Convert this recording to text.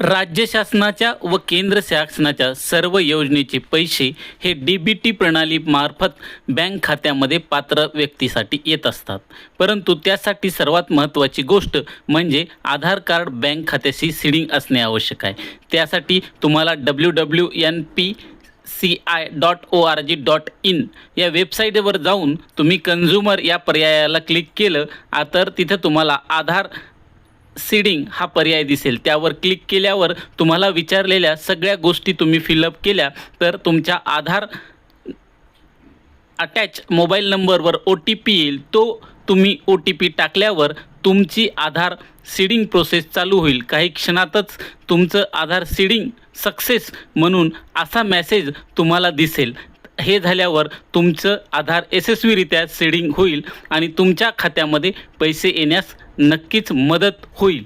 राज्य शासनाच्या व केंद्र शासनाच्या सर्व योजनेचे पैसे हे DBT प्रणालीमार्फत बँक खात्यामध्ये पात्र व्यक्तीसाठी येत असतात. परंतु त्यासाठी सर्वात महत्त्वाची गोष्ट म्हणजे आधार कार्ड बँक खात्याशी सिडिंग असणे आवश्यक आहे. त्यासाठी तुम्हाला www.npci.org.in या वेबसाईटवर जाऊन तुम्ही कन्झ्युमर या पर्यायाला क्लिक केलं तर तिथे तुम्हाला आधार सीडिंग हा पर्याय दिसेल. त्यावर क्लिक केल्यावर तुम्हाला विचारलेल्या सगळ्या गोष्टी तुम्ही फिलअप केल्या तर तुमच्या आधार अटॅच मोबाईल नंबरवर OTP येईल. तो तुम्ही OTP टाकल्यावर तुमची आधार सीडिंग प्रोसेस चालू होईल. काही क्षणातच तुमचं आधार सीडिंग सक्सेस म्हणून असा मेसेज तुम्हाला दिसेल. हे झाल्यावर तुमचं आधार यशस्वीरित्या सीडिंग होईल आणि तुमच्या खात्यामध्ये पैसे येण्यास नक्कीच मदत होईल.